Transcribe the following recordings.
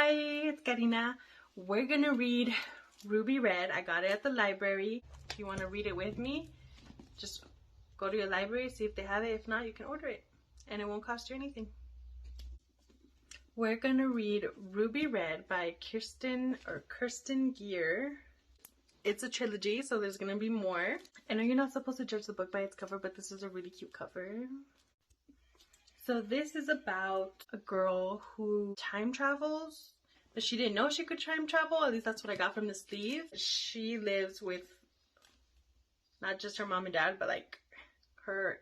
Hi, it's Karina. We're gonna read Ruby Red. I got it at the library. If you want to read it with me, just go to your library, see if they have it. If not, you can order it and it won't cost you anything. We're gonna read Ruby Red by Kerstin Gier. It's a trilogy, so there's gonna be more. I know you're not supposed to judge the book by its cover, but this is a really cute cover. So this is about a girl who time travels, but she didn't know she could time travel. At least that's what I got from the sleeve. She lives with not just her mom and dad, but like her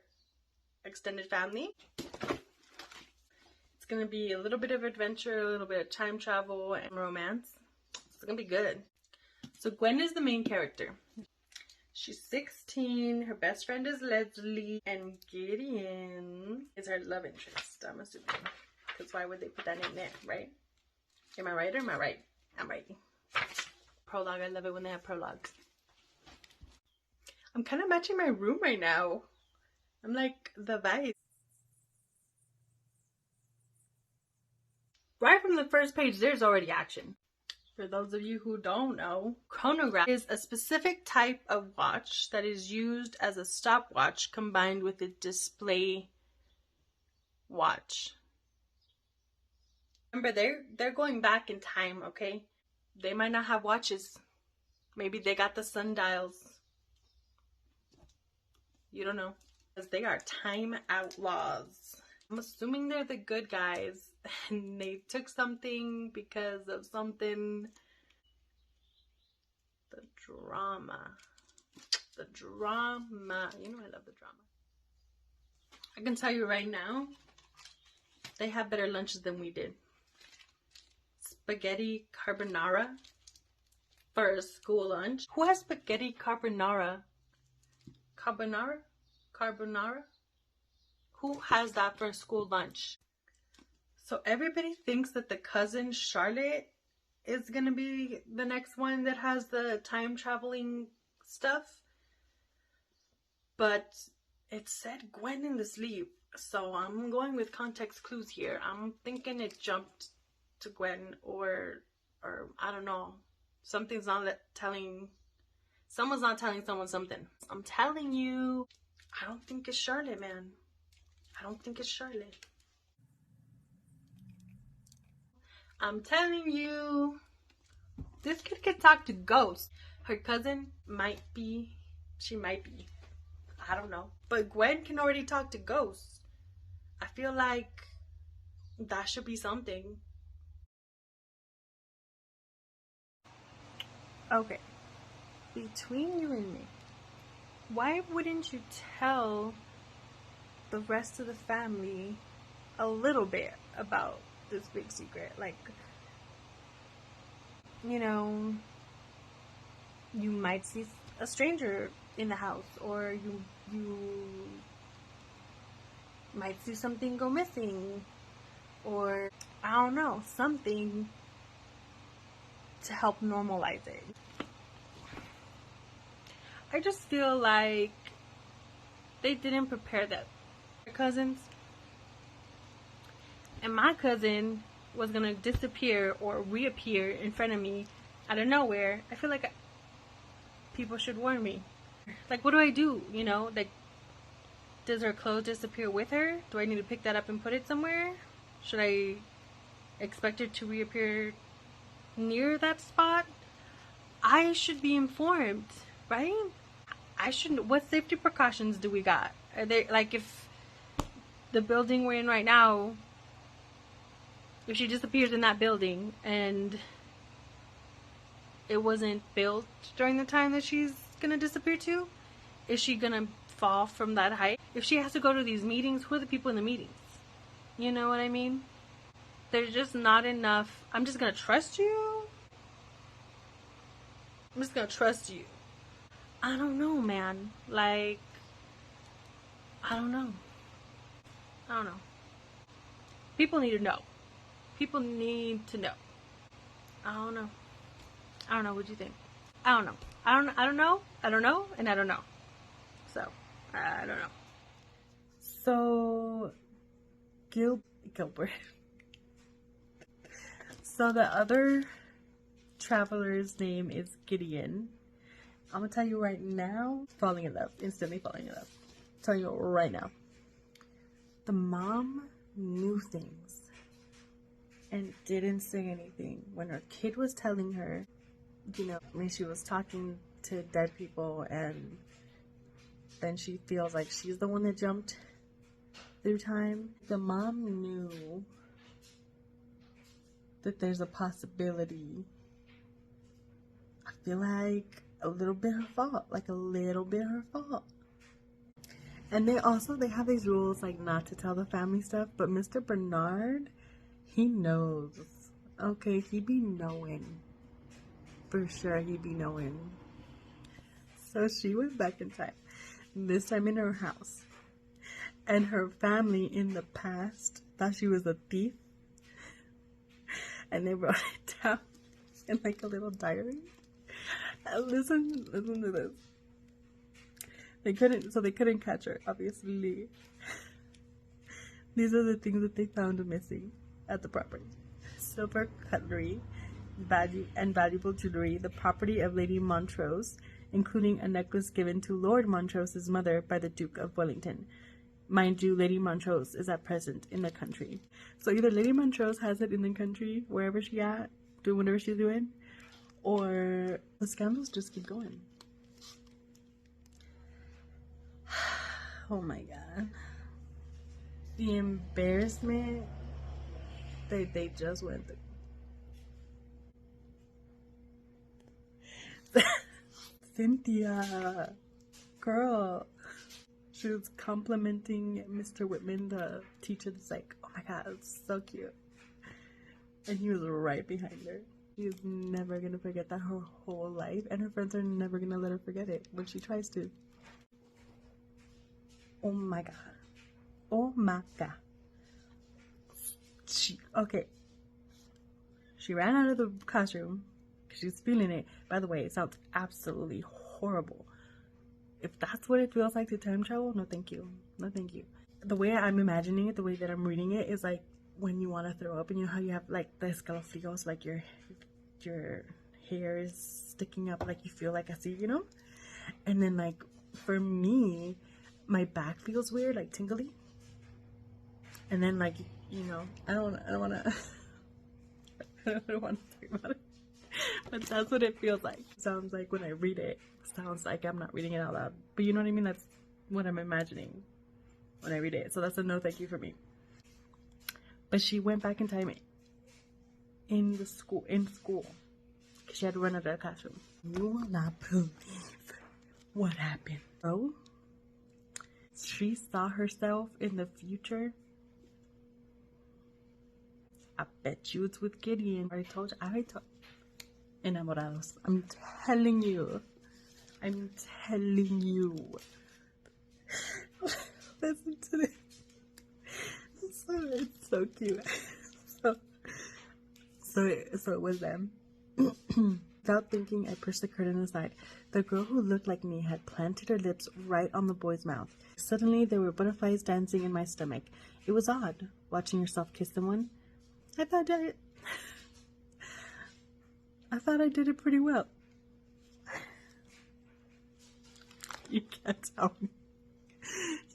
extended family. It's gonna be a little bit of adventure, a little bit of time travel and romance. It's gonna be good. So Gwen is the main character. She's 16, her best friend is Leslie, and Gideon is her love interest, I'm assuming. Because why would they put that in there, right? Am I right or am I right? I'm right. Prologue, I love it when they have prologues. I'm kind of matching my room right now. I'm like the vibe. Right from the first page, there's already action. For those of you who don't know, chronograph is a specific type of watch that is used as a stopwatch combined with a display watch. Remember, they're going back in time, okay? They might not have watches. Maybe they got the sundials. You don't know. Because they are time outlaws. I'm assuming they're the good guys and they took something because of something. The drama. The drama. You know I love the drama. I can tell you right now, they have better lunches than we did. Spaghetti carbonara for a school lunch. Who has spaghetti carbonara? Carbonara? Carbonara? Who has that for a school lunch? So everybody thinks that the cousin Charlotte is gonna be the next one that has the time traveling stuff. But it said Gwen in the sleeve. So I'm going with context clues here. I'm thinking it jumped to Gwen or I don't know. Someone's not telling someone something. I'm telling you, I don't think it's Charlotte, man. I don't think it's Charlotte. I'm telling you, this kid could talk to ghosts. Her cousin might be. She might be. I don't know. But Gwen can already talk to ghosts. I feel like that should be something. Okay. Between you and me, why wouldn't you tell the rest of the family a little bit about this big secret? Like, you know, you might see a stranger in the house, or you might see something go missing, or I don't know, something to help normalize it. I just feel like they didn't prepare that. Cousins, and my cousin was gonna disappear or reappear in front of me out of nowhere. I feel like people should warn me. Like, what do I do? You know, like, does her clothes disappear with her? Do I need to pick that up and put it somewhere? Should I expect her to reappear near that spot? I should be informed, right? I shouldn't. What safety precautions do we got? Are they, like, if the building we're in right now, if she disappears in that building and it wasn't built during the time that she's gonna disappear to, is she gonna fall from that height? If she has to go to these meetings, who are the people in the meetings? You know what I mean? There's just not enough. I'm just gonna trust you. I'm just gonna trust you. I don't know, man. Like, I don't know. I don't know. People need to know. People need to know. I don't know. I don't know. What do you think? I don't know. I don't know. I don't know. And I don't know. So, I don't know. So, Gilbert. So the other traveler's name is Gideon. I'm gonna tell you right now, falling in love, instantly falling in love. Tell you right now. The mom knew things and didn't say anything when her kid was telling her, you know, when she was talking to dead people, and then she feels like she's the one that jumped through time. The mom knew that there's a possibility. I feel like a little bit her fault, like a little bit her fault. And they have these rules, like not to tell the family stuff, but Mr. Bernard, he knows. Okay, he be knowing. For sure, he be knowing. So she went back in time, this time in her house. And her family in the past thought she was a thief. And they wrote it down in like a little diary. And listen to this. They couldn't catch her, obviously. These are the things that they found missing at the property: silver cutlery, valuable jewelry, the property of Lady Montrose, including a necklace given to Lord Montrose's mother by the Duke of Wellington. Mind you, Lady Montrose is at present in the country. So either Lady Montrose has it in the country, wherever she at, doing whatever she's doing, or the scandals just keep going. Oh my god. The embarrassment that they just went through. Cynthia, girl. She was complimenting Mr. Whitman, the teacher, that's like, oh my god, it's so cute. And he was right behind her. She is never gonna forget that her whole life, and her friends are never gonna let her forget it when she tries to. Oh my god. Oh my god. She ran out of the classroom because she's feeling it. By the way, it sounds absolutely horrible. If that's what it feels like to time travel, no thank you. No thank you. The way I'm imagining it, the way that I'm reading it, is like when you want to throw up and you know how you have like the escalofríos, like your hair is sticking up, like you feel like a sea, you know? And then like for me, my back feels weird, like tingly. And then like, you know, I don't want to I don't want to talk about it. But that's what it feels like. Sounds like when I read it. Sounds like I'm not reading it out loud. But you know what I mean? That's what I'm imagining when I read it. So that's a no thank you for me. But she went back in time in school. Because she had to run out of the classroom. You will not believe what happened. So, she saw herself in the future. I bet you it's with Gideon. I told Enamorados. I'm telling you. Listen to this. It's so cute. So it was them. Without thinking, I pushed the curtain aside. The girl who looked like me had planted her lips right on the boy's mouth. Suddenly, there were butterflies dancing in my stomach. It was odd, watching yourself kiss someone. I thought I did it pretty well. You can't tell me.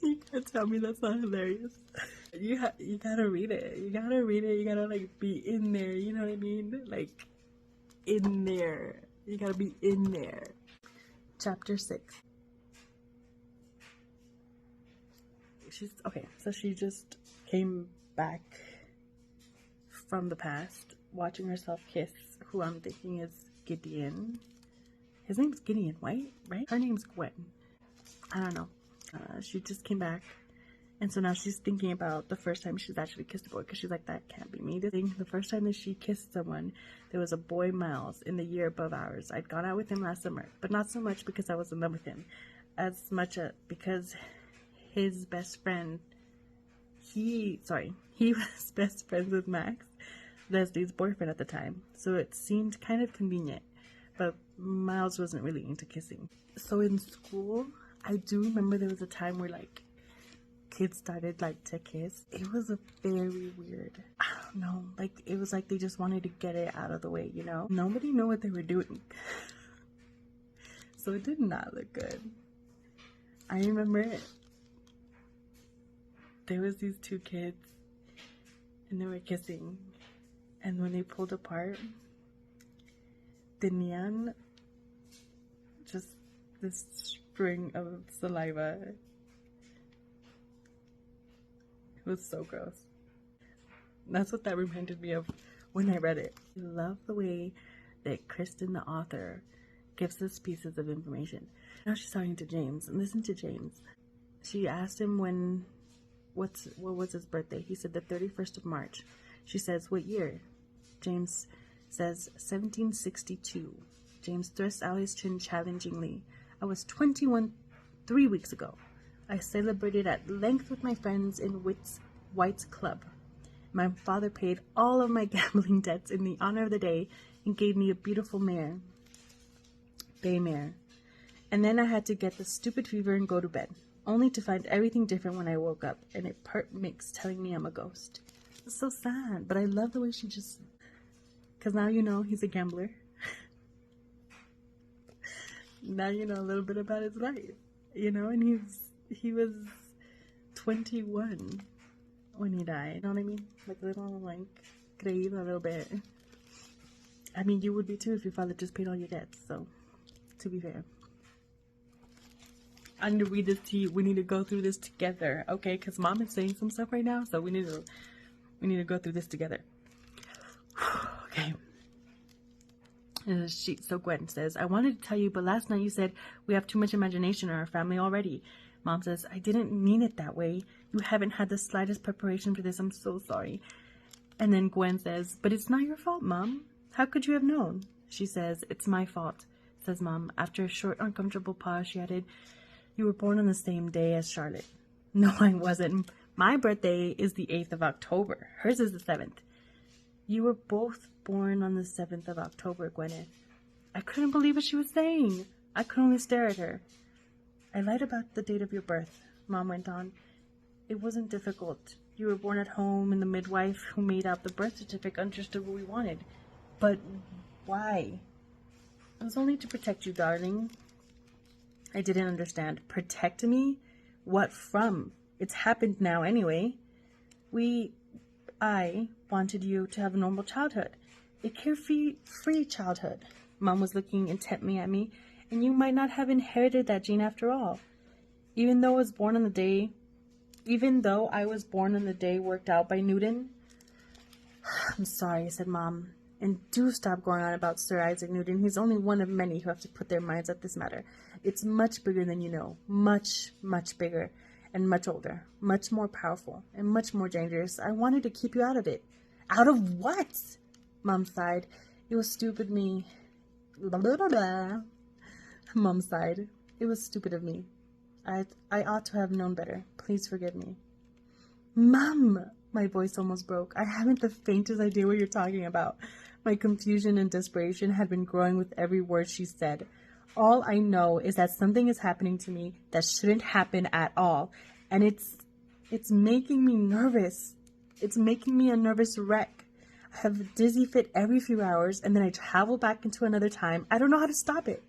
You can't tell me that's not hilarious. You gotta read it. You gotta read it. You gotta like be in there. You know what I mean? Like in there. You gotta be in there. Chapter 6. So she just came back from the past, watching herself kiss who I'm thinking is Gideon. His name's Gideon White, right? Her name's Gwen. I don't know. She just came back, and so now she's thinking about the first time she's actually kissed a boy, because she's like, that can't be me. The first time that she kissed someone, there was a boy, Miles, in the year above ours. I'd gone out with him last summer, but not so much because I was in love with him, as much because his best friend, he was best friends with Max, Leslie's boyfriend at the time, so it seemed kind of convenient, but Miles wasn't really into kissing. So in school, I do remember there was a time where like kids started like to kiss. It was a very weird, I don't know, like it was like they just wanted to get it out of the way, you know? Nobody knew what they were doing. So it did not look good. I remember there was these two kids and they were kissing, and when they pulled apart, tenían just this string of saliva. It was so gross. That's what that reminded me of when I read it. I love the way that Kerstin, the author, gives us pieces of information. Now she's talking to James, and listen to James. She asked him what was his birthday. He said the 31st of March. She says, what year? James says 1762. James thrusts out his chin challengingly. I was 21 3 weeks ago. I celebrated at length with my friends in White's Club. My father paid all of my gambling debts in the honor of the day and gave me a beautiful bay mare. And then I had to get the stupid fever and go to bed, only to find everything different when I woke up, and a pert mix telling me I'm a ghost. It's so sad, but I love the way she just... Because now you know he's a gambler. Now you know a little bit about his life, you know, and he was 21 when he died. You know what I mean? Like a little, like, creído a little bit. I mean, you would be too if your father just paid all your debts, so, to be fair. I'm gonna read this to you. We need to go through this together, okay? Because Mom is saying some stuff right now, so we need to go through this together. Okay. So Gwen says, I wanted to tell you, but last night you said we have too much imagination in our family already. Mom says, I didn't mean it that way. You haven't had the slightest preparation for this. I'm so sorry. And then Gwen says, but it's not your fault, Mom. How could you have known? She says, it's my fault, says Mom. After a short, uncomfortable pause, she added, you were born on the same day as Charlotte. No, I wasn't. My birthday is the 8th of October. Hers is the 7th. You were both born on the 7th of October, Gwyneth. I couldn't believe what she was saying. I could only stare at her. I lied about the date of your birth, Mom went on. It wasn't difficult. You were born at home, and the midwife who made out the birth certificate understood what we wanted. But why? It was only to protect you, darling. I didn't understand. Protect me? What from? It's happened now anyway. I wanted you to have a normal childhood. A carefree childhood. Mom was looking intently at me, and you might not have inherited that gene after all. Even though I was born on the day worked out by Newton. I'm sorry, said Mom. And do stop going on about Sir Isaac Newton. He's only one of many who have to put their minds at this matter. It's much bigger than you know. Much, much bigger. And much older. Much more powerful. And much more dangerous. I wanted to keep you out of it. Out of what? Mom sighed. It was stupid me. Blah, blah, blah, blah. Mom sighed. It was stupid of me. I ought to have known better. Please forgive me. Mom! My voice almost broke. I haven't the faintest idea what you're talking about. My confusion and desperation had been growing with every word she said. All I know is that something is happening to me that shouldn't happen at all. And it's making me nervous. It's making me a nervous wreck. I have a dizzy fit every few hours, and then I travel back into another time. I don't know how to stop it.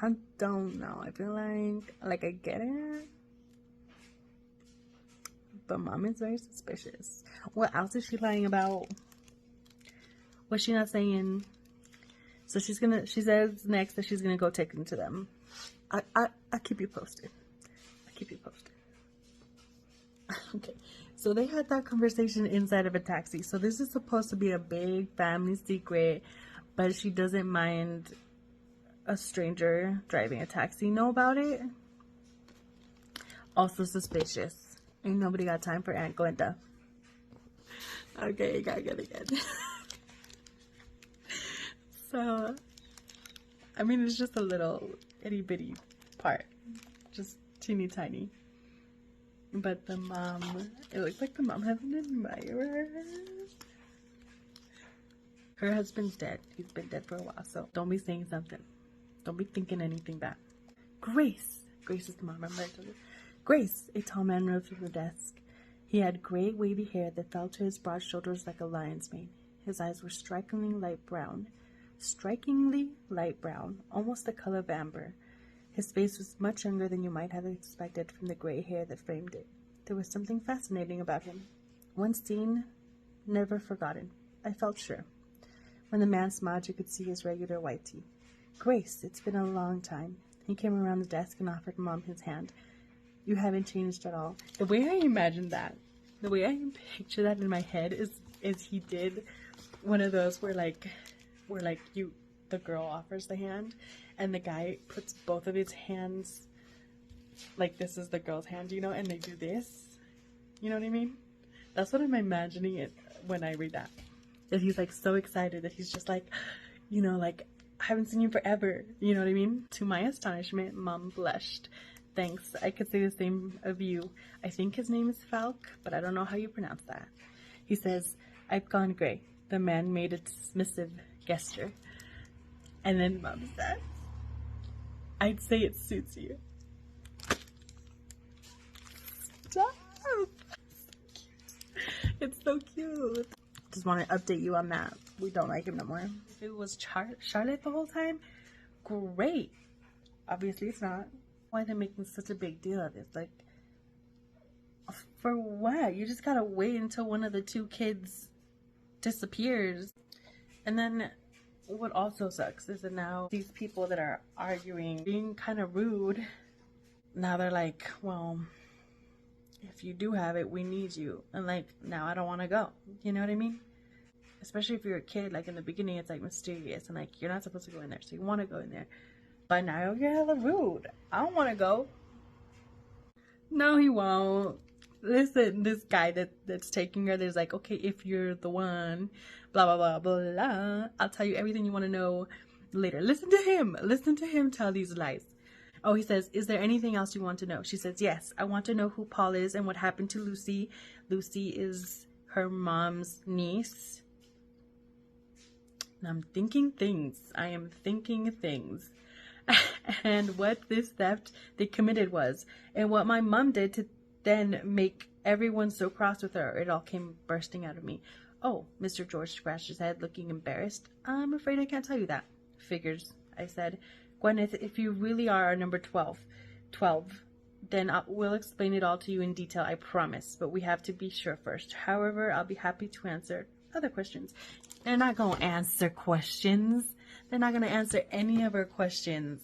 I don't know. I feel like I get it. But Mom is very suspicious. What else is she lying about? What's she not saying? So she says next that she's gonna go take them to them. I keep you posted. Okay. So they had that conversation inside of a taxi. So this is supposed to be a big family secret, but she doesn't mind a stranger driving a taxi know about it. Also suspicious. Ain't nobody got time for Aunt Glenda. Okay, gotta get it again. So, I mean, it's just a little itty bitty part. Just teeny tiny. But the mom, it looks like the mom has an admirer. Her husband's dead. He's been dead for a while, so don't be saying something. Don't be thinking anything bad. Grace. Grace is the mom, remember I told you? Grace, a tall man rose from the desk. He had gray, wavy hair that fell to his broad shoulders like a lion's mane. His eyes were strikingly light brown, almost the color of amber. His face was much younger than you might have expected from the gray hair that framed it. There was something fascinating about him. Once seen, never forgotten. I felt sure. When the man smiled, you could see his regular white teeth. Grace, it's been a long time. He came around the desk and offered Mom his hand. You haven't changed at all. The way I imagine that, the way I picture that in my head is he did one of those where the girl offers the hand and the guy puts both of his hands, like this is the girl's hand, you know, and they do this. You know what I mean? That's what I'm imagining it when I read that. That he's like so excited that he's just like, you know, like, I haven't seen you forever. You know what I mean? To my astonishment, Mom blushed. Thanks. I could say the same of you. I think his name is Falk, but I don't know how you pronounce that. He says, I've gone gray. The man made a dismissive gesture. And then Mom says, I'd say it suits you. Stop. It's so cute. Just want to update you on that. We don't like him no more. If it was Charlotte the whole time, great. Obviously it's not. Why are they making such a big deal of this? Like, for what? You just gotta wait until one of the two kids disappears. And then what also sucks is that now these people that are arguing, being kind of rude, now they're like, well, if you do have it, we need you. And like, now I don't want to go. You know what I mean? Especially if you're a kid, like in the beginning, it's like mysterious and like you're not supposed to go in there, so you want to go in there. But now you're hella rude. I don't want to go. No, he won't. Listen, this guy that's taking her, there's like, okay, if you're the one, blah, blah, blah, blah, blah. I'll tell you everything you want to know later. Listen to him. Listen to him tell these lies. Oh, he says, is there anything else you want to know? She says, yes, I want to know who Paul is and what happened to Lucy. Lucy is her mom's niece. And I'm thinking things. I am thinking things. And what this theft they committed was, and what my mom did to then make everyone so cross with her. It all came bursting out of me. Oh, Mr. George scratched his head, looking embarrassed. I'm afraid I can't tell you that. Figures, I said. Gwyneth, if you really are our number 12, then we'll explain it all to you in detail, I promise. But we have to be sure first. However, I'll be happy to answer other questions. They're not going to answer questions. They're not going to answer any of our questions.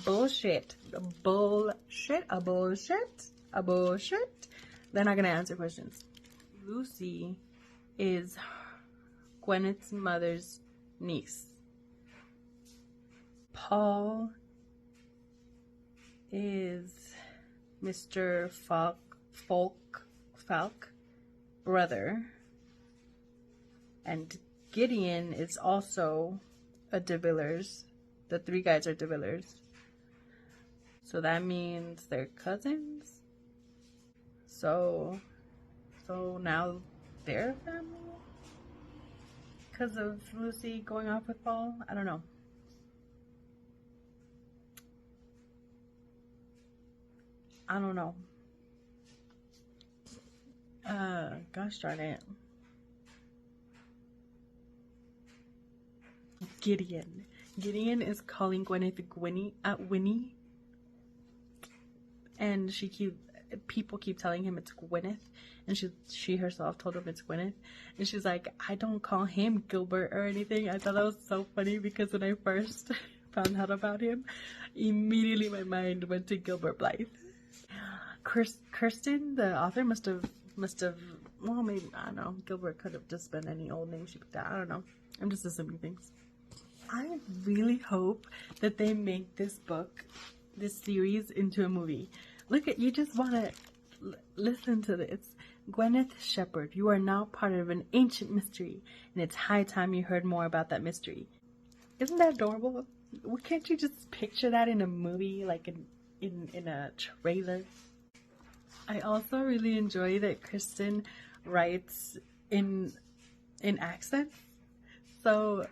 Bullshit. Bullshit. A bullshit. A bullshit. They're not going to answer questions. Lucy is Gwyneth's mother's niece. Paul is Mr. Falk brother. And Gideon is also a de Villers. The three guys are de Villers. So that means they're cousins. So now they're family? Because of Lucy going off with Paul? I don't know. I don't know. Gosh darn it. Gideon. Gideon is calling Gwyneth Winnie. And people keep telling him it's Gwyneth. And she herself told him it's Gwyneth. And she's like, I don't call him Gilbert or anything. I thought that was so funny because when I first found out about him, immediately my mind went to Gilbert Blythe. Kerstin, the author, must have, well, maybe, I don't know. Gilbert could have just been any old name she picked out. I don't know. I'm just assuming things. I really hope that they make this book, this series, into a movie. Look at, you just want to listen to this. Gwyneth Shepherd, you are now part of an ancient mystery, and it's high time you heard more about that mystery. Isn't that adorable? Can't you just picture that in a movie, like in a trailer? I also really enjoy that Kerstin writes in accents. So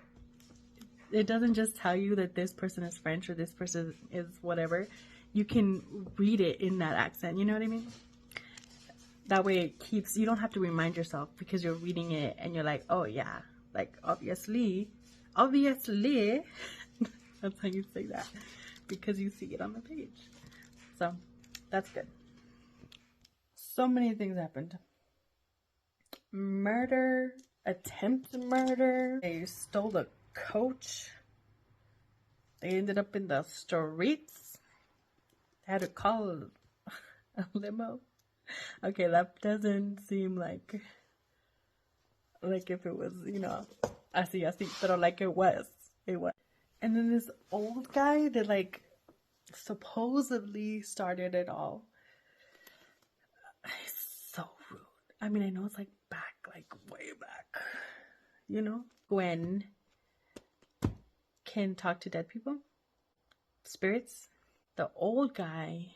it doesn't just tell you that this person is French or this person is whatever. You can read it in that accent. You know what I mean? That way it keeps, you don't have to remind yourself because you're reading it and you're like, oh yeah, like obviously, that's how you say that, because you see it on the page. So that's good. So many things happened. Murder, attempted murder. They stole a coach. They ended up in the streets. They had to call a limo. Okay, that doesn't seem like if it was, you know, así, pero like it was. And then this old guy that like supposedly started it all. He's so rude. I mean, I know it's like way back, you know? Gwen can talk to dead people, spirits. The old guy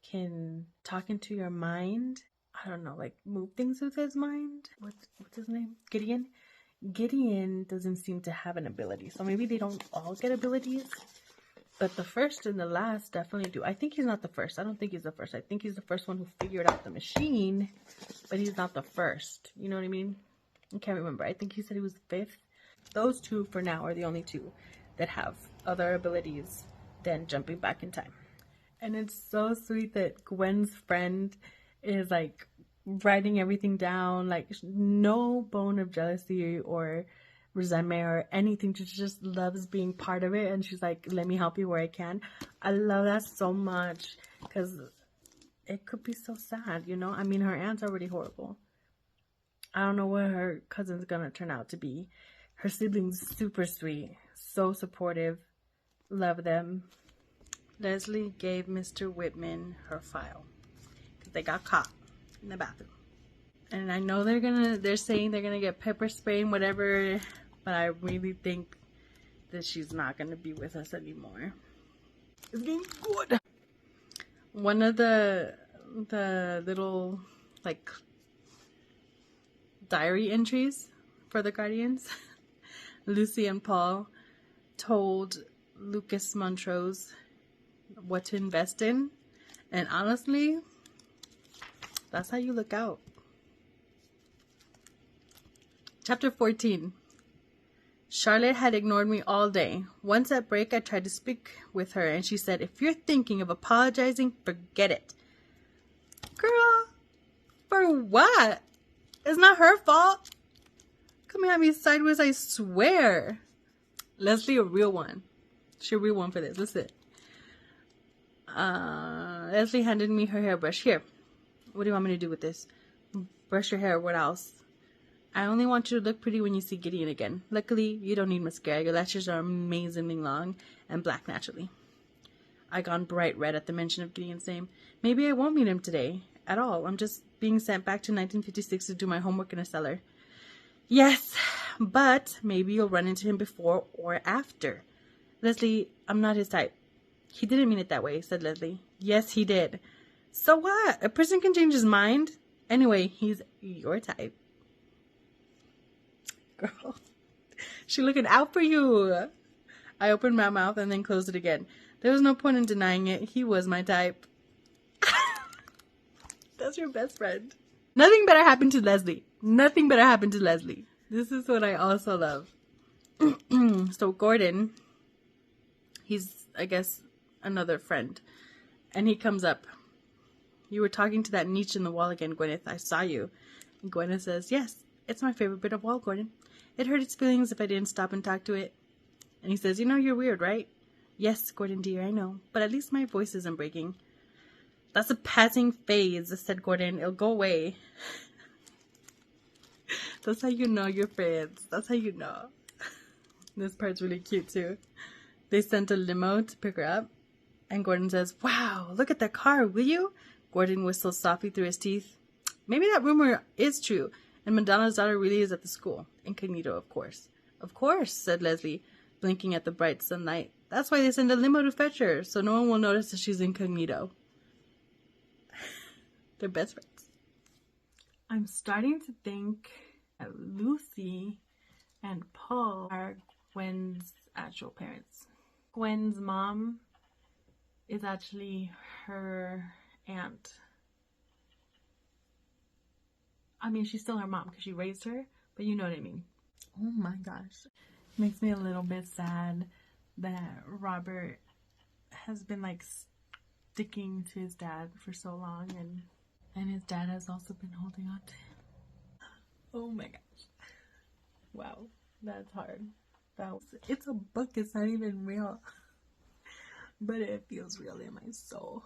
can talk into your mind. I don't know, like move things with his mind. What's his name? Gideon? Gideon doesn't seem to have an ability. So maybe they don't all get abilities. But the first and the last definitely do. I think he's not the first. I don't think he's the first. I think he's the first one who figured out the machine. But he's not the first. You know what I mean? I can't remember. I think he said he was fifth. Those two for now are the only two that have other abilities than jumping back in time. And it's so sweet that Gwen's friend is like writing everything down, like no bone of jealousy or resentment or anything. She just loves being part of it, and she's like, let me help you where I can. I love that so much because it could be so sad, you know? I mean, her aunt's already horrible. I don't know what her cousin's gonna turn out to be. Her siblings super sweet, so supportive, love them. Leslie gave Mr. Whitman her file because they got caught in the bathroom. And I know they're saying they're gonna get pepper spray and whatever, but I really think that she's not gonna be with us anymore. It's getting good. One of the little like diary entries for the Guardians, Lucy and Paul told Lucas Montrose what to invest in, and honestly, that's how you look out. Chapter 14. Charlotte had ignored me all day. Once at break, I tried to speak with her, and she said, if you're thinking of apologizing, forget it. Girl, for what? It's not her fault. Coming at me sideways, I swear. Leslie, a real one. She a real one for this. Listen. Leslie handed me her hairbrush. Here. What do you want me to do with this? Brush your hair. What else? I only want you to look pretty when you see Gideon again. Luckily, you don't need mascara. Your lashes are amazingly long and black naturally. I gone bright red at the mention of Gideon's name. Maybe I won't meet him today at all. I'm just being sent back to 1956 to do my homework in a cellar. Yes, but maybe you'll run into him before or after. Leslie, I'm not his type. He didn't mean it that way, said Leslie. Yes, he did. So what? A person can change his mind. Anyway, he's your type. Girl, she looking out for you. I opened my mouth and then closed it again. There was no point in denying it. He was my type. That's your best friend. Nothing better happened to Leslie. Nothing better happened to Leslie. This is what I also love. So Gordon, he's, I guess, another friend. And he comes up. You were talking to that niche in the wall again, Gwyneth. I saw you. And Gwyneth says, yes, it's my favorite bit of wall, Gordon. It hurt its feelings if I didn't stop and talk to it. And he says, you know, you're weird, right? Yes, Gordon dear, I know. But at least my voice isn't breaking. That's a passing phase, said Gordon. It'll go away. That's how you know you're friends. That's how you know. This part's really cute, too. They sent a limo to pick her up. And Gordon says, wow, look at that car, will you? Gordon whistles softly through his teeth. Maybe that rumor is true. And Madonna's daughter really is at the school. Incognito, of course. Of course, said Leslie, blinking at the bright sunlight. That's why they send a limo to fetch her, so no one will notice that she's incognito. They're best friends. I'm starting to think that Lucy and Paul are Gwen's actual parents. Gwen's mom is actually her aunt. I mean, she's still her mom because she raised her, but you know what I mean. Oh my gosh. Makes me a little bit sad that Robert has been like sticking to his dad for so long, and his dad has also been holding on to him. Oh my gosh. Wow, that's hard. It's a book, it's not even real. But it feels real in my soul.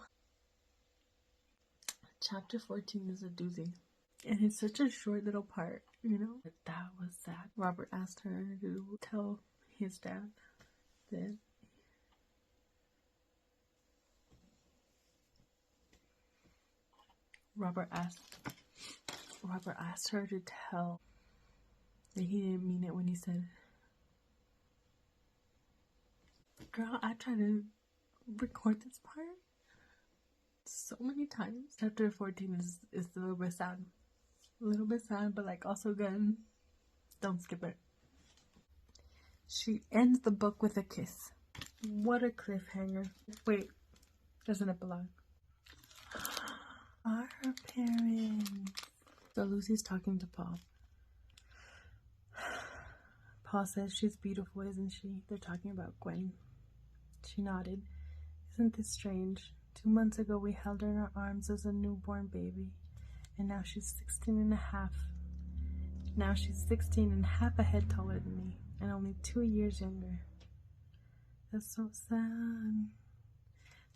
Chapter 14 is a doozy. And it's such a short little part, you know? But that was sad. Robert asked her to tell his dad that Robert asked her to tell that he didn't mean it when he said, girl, I tried to record this part so many times. Chapter 14 is a little bit sad. A little bit sad, but like also good. Don't skip it. She ends the book with a kiss. What a cliffhanger. Wait, there's an epilogue. Are her parents? So Lucy's talking to Paul. Paul says she's beautiful, isn't she? They're talking about Gwen. She nodded. Isn't this strange? 2 months ago we held her in our arms as a newborn baby. And now she's 16 and a half. Now she's 16 and half a head taller than me. And only 2 years younger. That's so sad.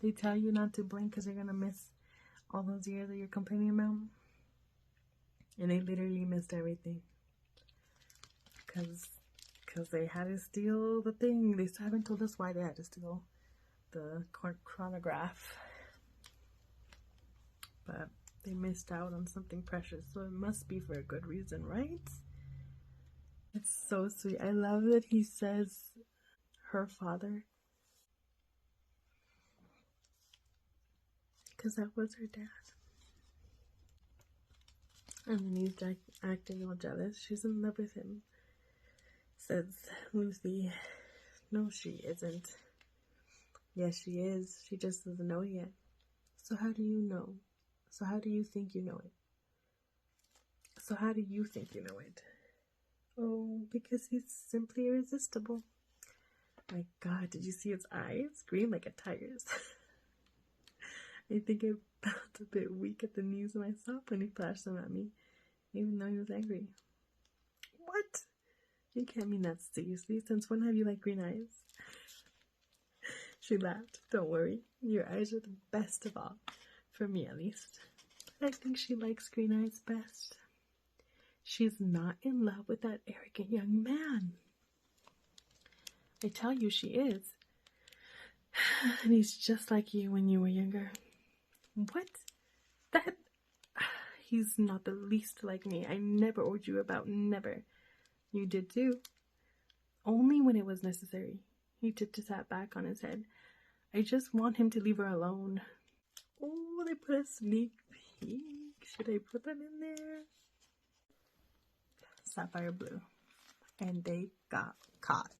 They tell you not to blink because you're going to miss all those years that you're complaining about. And they literally missed everything. Because they had to steal the thing. They still haven't told us why they had to steal the chronograph. But they missed out on something precious. So it must be for a good reason, right? It's so sweet. I love that he says her father. Because that was her dad. And then he's acting all jealous. She's in love with him. Says Lucy. No, she isn't. Yes, she is. She just doesn't know yet. So how do you know? So how do you think you know it? So how do you think you know it? Oh, because he's simply irresistible. My God, did you see its eyes? Green like a tiger's. I think I felt a bit weak at the knees myself when he flashed them at me, even though he was angry. What? You can't mean that seriously. Since when have you liked green eyes? She laughed. Don't worry. Your eyes are the best of all. For me, at least. I think she likes green eyes best. She's not in love with that arrogant young man. I tell you she is. And he's just like you when you were younger. What? That... He's not the least like me. I never owed you about, never. You did too. Only when it was necessary. He tipped his hat back on his head. I just want him to leave her alone. Oh, they put a sneak peek. Should I put that in there? Sapphire blue. And they got caught.